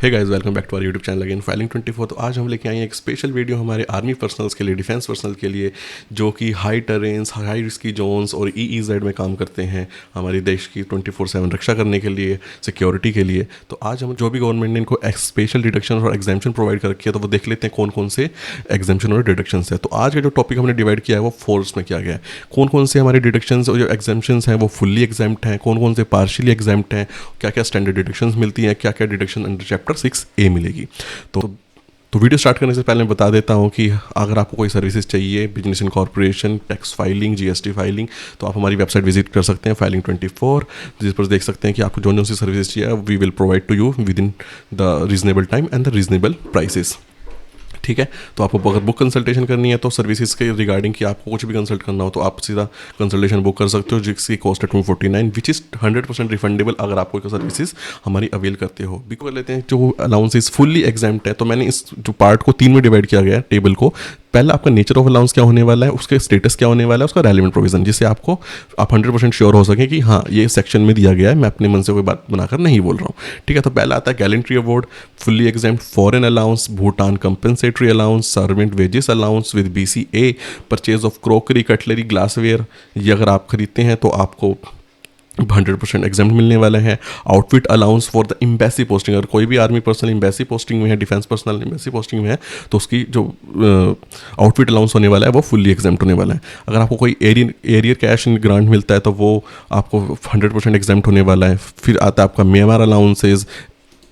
Hey guys, welcome back to our YouTube channel again filing 24। तो आज हम लेके आए हैं एक स्पेशल वीडियो हमारे आर्मी पर्सनल्स के लिए, डिफेंस पर्सनल के लिए, जो कि high terrains, high risky zones और EEZ में काम करते हैं हमारे देश की 24/7 रक्षा करने के लिए, सिक्योरिटी के लिए। तो आज हम जो भी गवर्नमेंट ने इनको स्पेशल डिडक्शन और एग्जाम्पशन प्रोवाइड कर रखी है, तो वो देख लेते हैं कौन कौन से एग्जाम्पशन और डिडक्शन है। तो आज का जो टॉपिक हमने डिवाइड किया है वो फोर्स में किया गया है। कौन कौन से हमारे डिडक्शन और जो एग्जाम्पशन हैं वो फुल्ली एग्जाम्प्ट हैं, कौन कौन से पार्शियली एग्जाम्प्ट हैं, क्या क्या स्टैंडर्ड डिडक्शन मिलती हैं, क्या क्या डिडक्शन अंडर चैप्टर 6A मिलेगी। तो वीडियो स्टार्ट करने से पहले मैं बता देता हूं कि अगर आपको कोई सर्विसेज चाहिए, business incorporation, tax filing, GST filing, तो आप हमारी वेबसाइट विजिट कर सकते हैं फाइलिंग 24, जिस पर देख सकते हैं कि आपको जो सी सर्विसेज चाहिए we will provide to you within the reasonable time and the reasonable prices. ठीक है, तो आपको अगर बुक कंसल्टेशन करनी है तो सर्विसेज के रिगार्डिंग कि आपको कुछ भी कंसल्ट करना हो तो आप सीधा कंसल्टेशन बुक कर सकते हो, जिसकी कॉस्ट है 249, विच इज़ 100% रिफंडेबल अगर आप कोई सर्विसेज हमारी अवेल करते हो। भी कर लेते हैं जो अलाउंसेस फुल्ली एग्जाम्प्ट है। तो मैंने इस जो पार्ट को 3 में डिवाइड किया गया है टेबल को। पहला आपका नेचर ऑफ अलाउंस क्या होने वाला है, उसके स्टेटस क्या होने वाला है, उसका रेलेवेंट प्रोविजन, जिससे आप 100% श्योर हो सके कि हाँ ये सेक्शन में दिया गया है, मैं अपने मन से कोई बात बनाकर नहीं बोल रहा हूँ। ठीक है, तो पहला आता है gallantry award, fully exempt, foreign allowance, Bhutan compensatory allowance, servant wages allowance with BCA, purchase of crockery, cutlery, glassware, ये अगर आप खरीदते हैं तो आपको 100% एग्जाम्प्ट मिलने वाला है। Outfit allowance for the embassy posting, अगर कोई भी आर्मी पर्सनल एम्बेसी पोस्टिंग में है, डिफेंस पर्सनल एम्बेसी पोस्टिंग में है, तो उसकी जो आउटफिट अलाउंस होने वाला है वो फुल्ली एग्जाम्प्ट होने वाला है। अगर आपको कोई एरियर कैश इन ग्रांट मिलता है तो वो आपको 100% एग्जाम्प्ट होने वाला है। फिर आता है आपका मेमर allowances,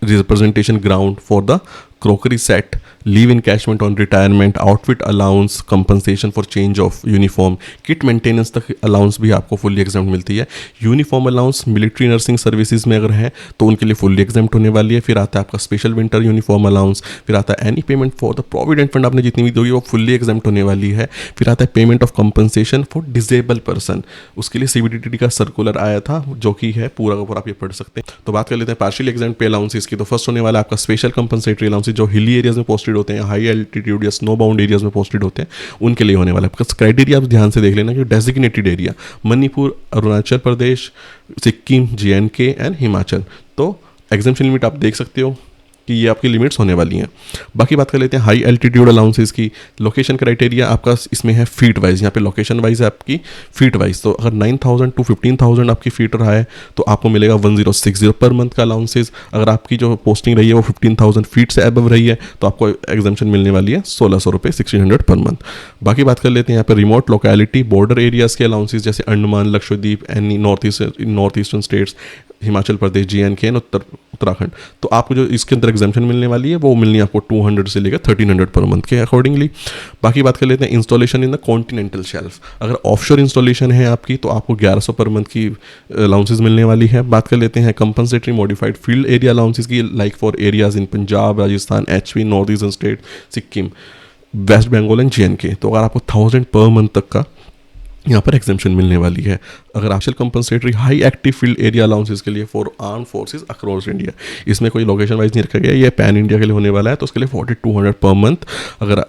representation grant for the crockery set, leave encashment on retirement, outfit allowance, compensation for change of uniform, kit maintenance तक अलाउंस भी आपको फुल्ली एग्जाम्प्ट मिलती है। Uniform allowance military nursing services में अगर है तो उनके लिए फुल्ली एग्जाम्प्ट होने वाली है। फिर आता है आपका स्पेशल विंटर यूनिफॉर्म अलाउंस, फिर आता है any payment for the provident fund, आपने जितनी भी दी वो फुल्ली एग्जाम्प्ट होने वाली है। फिर आता है payment of compensation for disable person, उसके लिए CBDT का सर्कुलर आया था जो कि है पूरा का पूरा आप ये पढ़ सकते हैं। तो बात कर लेते हैं पार्शियली एग्जाम्प्ट पे अलाउंसेस की। तो फर्स्ट होने वाला आपका स्पेशल कंपनसेटरी अलाउंसेस, जो हिली एरियाज में पोस्टेड होते हैं, हाई एल्टीट्यूड या स्नो बाउंड एरियाज में पोस्टेड होते हैं, उनके लिए होने वाला है। क्राइटेरिया आप ध्यान से देख लेना कि designated area Manipur, Arunachal Pradesh, Sikkim, JNK and Himachal. तो एग्जाम्पशन लिमिट आप देख सकते हो कि ये आपकी लिमिट्स होने वाली हैं। बाकी बात कर लेते हैं हाई एल्टीट्यूड अलाउंसेस की। लोकेशन क्राइटेरिया आपका इसमें है फीट वाइज, यहाँ पे लोकेशन वाइज है आपकी फीट वाइज। तो अगर 9,000 to 15,000 आपकी फीट रहा है तो आपको मिलेगा 1060 पर मंथ का अलाउंसेस। अगर आपकी जो पोस्टिंग रही है वो 15,000 फीट से अबव रही है तो आपको एग्जाम्पशन मिलने वाली है 1,600 रुपये, 1,600 पर मंथ। बाकी बात कर लेते हैं यहाँ पे रिमोट लोकेलिटी, बॉर्डर एरियाज़ के अलाउंसेस, जैसे Andaman, Lakshadweep, any north eastern states, Himachal Pradesh, JNK and Uttarakhand. तो आपको जो इसके अंदर एग्जाम्पशन मिलने वाली है वो मिलनी है आपको 200 से लेकर 1,300 पर मंथ के अकॉर्डिंगली। बाकी बात कर लेते हैं installation in the continental shelf. अगर ऑफशोर इंस्टॉलेशन है आपकी तो आपको 1,100 पर मंथ की अलाउंसेस मिलने वाली है। बात कर लेते हैं compensatory modified field area allowances की, like for areas in Punjab, Rajasthan, HV, north eastern state, Sikkim, West Bengal and JNK। तो अगर आपको 1,000 पर मंथ तक का यहाँ पर एग्जाम्पशन मिलने वाली है। अगर आर्शल compensatory high active field area allowances के लिए for arm forces across India, इसमें कोई लोकेशन वाइज नहीं रखा गया, ये पैन इंडिया के लिए होने वाला है, तो उसके लिए 4,200 पर मंथ। अगर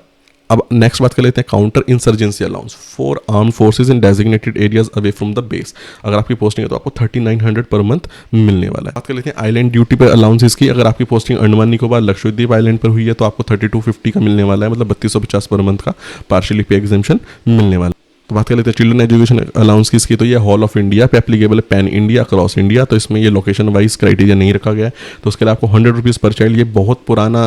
अब नेक्स्ट बात कर लेते हैं counter insurgency allowance for arm forces in designated areas away from the base. अगर आपकी पोस्टिंग है तो आपको 3,900 पर मंथ मिलने वाला है। बात कर लेते हैं आइलैंड ड्यूटी पर अलाउंसेस की। अगर आपकी पोस्टिंग अंडमान निकोबार, लक्षद्वीप आइलैंड पर हुई है तो आपको 3,250 का मिलने वाला है, मतलब 3,250 पर मंथ का पार्शियली पे एग्जाम्पशन मिलने वाला है। तो बात कर लेते हैं चिल्ड्रन एजुकेशन अलाउंस की इसकी। तो ये होल ऑफ इंडिया पे एप्लीकेबल है, पैन इंडिया, अक्रॉस इंडिया। तो इसमें ये लोकेशन वाइज क्राइटेरिया नहीं रखा गया है, तो उसके लिए आपको 100 रुपीज़ पर चाइल्ड, ये बहुत पुराना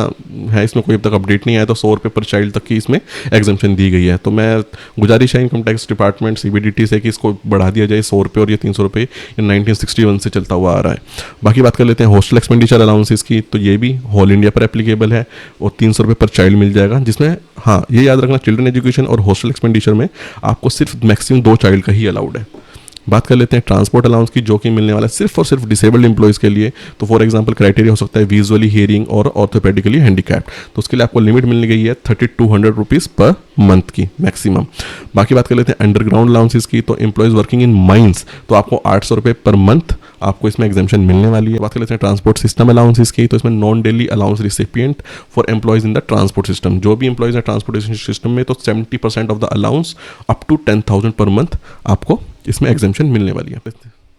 है, इसमें कोई अब तक अपडेट नहीं आया, तो 100 रुपये पर चाइल्ड तक की इसमें एग्जाम्पशन दी गई है। तो मैं गुजारिश है इनकम टैक्स डिपार्टमेंट CBDT से कि इसको बढ़ा दिया जाए 100 रुपये, और ये 300 रुपये 1961 से चलता हुआ आ रहा है। बाकी बात कर लेते हैं हॉस्टल एक्सपेंडिचर अलाउंसेस की। तो ये भी होल इंडिया पर एप्लीकेबल है और 300 रुपये पर चाइल्ड मिल जाएगा, जिसमें हाँ ये याद रखना चिल्ड्रन एजुकेशन और हॉस्टल एक्सपेंडिचर में आपको सिर्फ मैक्सिमम 2 चाइल्ड का ही अलाउड है। बात कर लेते हैं ट्रांसपोर्ट अलाउंस की, जो कि मिलने वाला है सिर्फ और सिर्फ डिसेबल्ड एम्प्लॉयज़ के लिए। तो फॉर एग्जांपल क्राइटेरिया हो सकता है विजुअली हियरिंग और ऑर्थोपेडिकली हैंडीकैप्ड, तो उसके लिए आपको लिमिट मिलने गई है 3,200 रुपीज़ पर मंथ की मैक्सिमम। बाकी बात कर लेते हैं अंडरग्राउंड अलाउंसेस की। तो एम्प्लॉयज़ वर्किंग इन माइंस, तो आपको 800 रुपये पर मंथ आपको इसमें एग्जाम्पशन मिलने वाली है। बात कर लेते हैं ट्रांसपोर्ट सिस्टम अलाउंसेस की। तो इसमें non daily allowance recipient for employees in the transport system, जो भी एम्प्लॉयज़ हैं ट्रांसपोर्टेशन सिस्टम में, तो 70% of the allowance up to 10,000 per month आपको इसमें एग्जाम्पशन मिलने वाली है।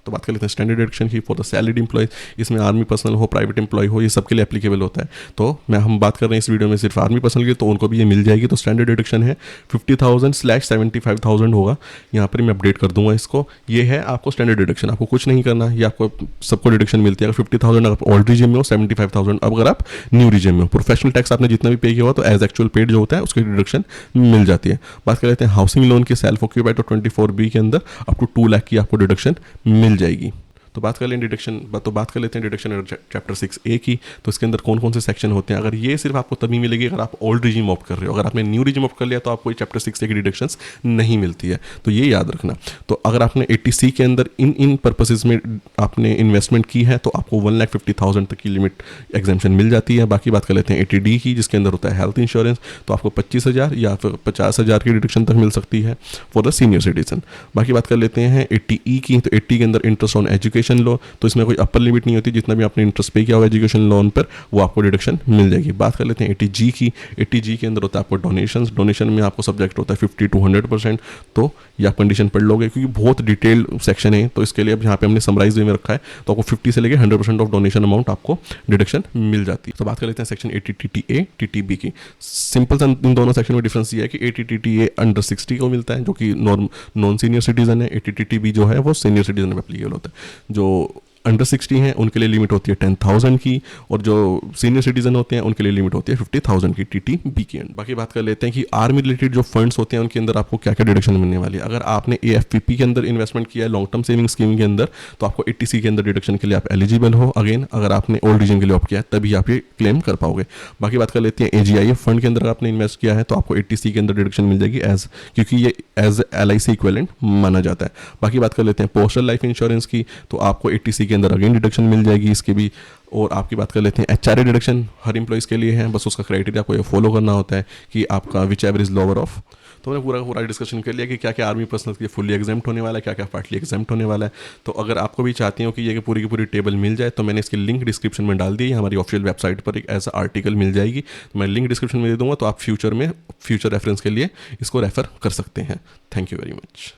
तो बात कर लेते हैं स्टैंडर्ड डिडक्शन की फॉर द सैलरीड एम्प्लॉय। इसमें आर्मी पर्सनल हो, प्राइवेट एम्प्लॉय हो, ये सबके लिए एप्लीकेबल होता है। तो हम बात कर रहे हैं इस वीडियो में सिर्फ आर्मी पर्सनल की, तो उनको भी ये मिल जाएगी। तो स्टैंडर्ड डिडक्शन है 50,000/75,000 होगा। यहाँ पर मैं अपडेट कर दूंगा इसको। ये है आपको स्टैंडर्ड डिडक्शन, आपको कुछ नहीं करना, ये आपको सबको डिडक्शन मिलती है। अगर 50,000 अगर ओल्ड रिजिम में हो, 75,000 अब अगर आप न्यू रिजिम में हो। प्रोफेशनल टैक्स आपने जितना भी पे किया हुआ तो एज एक्चुअल पेड जो होता है उसकी डिडक्शन मिल जाती है। बात कर लेते हैं हाउसिंग लोन की सेल्फ ऑक्यूपाइड, तो 24B के अंदर अप टू 2 लाख की आपको डिडक्शन मिल जाएगी। तो बात कर लेते हैं डिडक्शन चैप्टर 6A की। तो इसके अंदर कौन कौन से सेक्शन होते हैं। अगर ये सिर्फ आपको तभी मिलेगी अगर आप ओल्ड रिजिम ऑप्ट कर रहे हो। अगर आपने न्यू रिजिम ऑप्ट कर लिया तो आपको चैप्टर 6A की डिडक्शंस नहीं मिलती है, तो ये याद रखना। तो अगर आपने 80C के अंदर इन पर्पसेस में आपने इन्वेस्टमेंट की है तो आपको 1,50,000 तक की लिमिट एग्जाम्पशन मिल जाती है। बाकी बात कर लेते हैं 80D की, जिसके अंदर होता है हेल्थ इंश्योरेंस, तो आपको 25,000 या फिर 50,000 की डिडक्शन तक मिल सकती है फॉर द सीनियर सिटीजन। बाकी बात कर लेते हैं 80E की, तो 80 के अंदर इंटरेस्ट ऑन एजुकेशन लो, तो इसमें कोई अपर लिमिट नहीं होती, जितना भी आपने इंटरेस्ट पे किया होगा एजुकेशन लोन पर वो आपको डिडक्शन मिल जाएगी। बात कर लेते हैं 80G की। 80G के अंदर होता है आपको डोनेशन में आपको सब्जेक्ट होता है 50 to 100%। तो ये आप कंडीशन पढ़ लोगे क्योंकि बहुत डिटेल्ड सेक्शन है, तो इसके लिए अब यहाँ पे हमने समराइज वे में रखा है। तो आपको 50 से लेकर 100% ऑफ डोनेशन अमाउंट आपको डिडक्शन मिल जाती है। तो बात कर लेते हैं सेक्शन 80 TTA TTB की। सिंपल इन दोनों सेक्शन में डिफरेंस ये है कि 80 TTA अंडर 60 को मिलता है, जो कि नॉन सीनियर सिटीजन है। 80 TTB जो है वो सीनियर सिटीजन में एप्लीकेबल होता है। जो अंडर 60 हैं उनके लिए लिमिट होती है 10,000 की, और जो सीनियर सिटीजन होते हैं उनके लिए लिमिट होती है 50,000 की TTB की। बाकी बात कर लेते हैं कि आर्मी रिलेटेड जो फंड्स होते हैं उनके अंदर आपको क्या क्या डिडक्शन मिलने वाली है। अगर आपने AFPP के अंदर इन्वेस्टमेंट किया है, लॉन्ग टर्म सेविंग स्कीम के अंदर, तो आपको 80C के अंदर डिडक्शन के लिए आप एलिजिबल हो। अगेन अगर आपने ओल्ड रिजिम के लिए ऑप्ट किया है तभी आप ये क्लेम कर पाओगे। बाकी बात कर लेते हैं AGIF फंड के अंदर अगर आपने इन्वेस्ट किया है तो आपको 80C के अंदर डिडक्शन मिल जाएगी क्योंकि ये एज LIC इक्विवेलेंट माना जाता है। बाकी बात कर लेते हैं पोस्टल लाइफ इंश्योरेंस की, तो आपको 80C के अंदर अगेन डिडक्शन मिल जाएगी इसके भी। और आपकी बात कर लेते हैं HRA डिडक्शन हर एम्प्लॉइज़ के लिए है, बस उसका क्राइटेरिया आपको ये फॉलो करना होता है कि आपका which ever is lower of. तो मैंने पूरा डिस्कशन कर लिया कि क्या क्या आर्मी पर्सनल के लिए फुल्ली एग्जाम्प्ट होने वाला है, क्या क्या पार्टली एग्जाम्प्ट होने वाला है। तो अगर आपको भी चाहती हो कि ये पूरी की पूरी टेबल मिल जाए तो मैंने इसकी लिंक डिस्क्रिप्शन में डाल दी है। हमारी ऑफिशियल वेबसाइट पर एक ऐसा आर्टिकल मिल जाएगी, तो मैं लिंक डिस्क्रिप्शन में दे दूँगा, तो आप फ्यूचर रेफरेंस के लिए इसको रेफर कर सकते हैं। Thank you very much.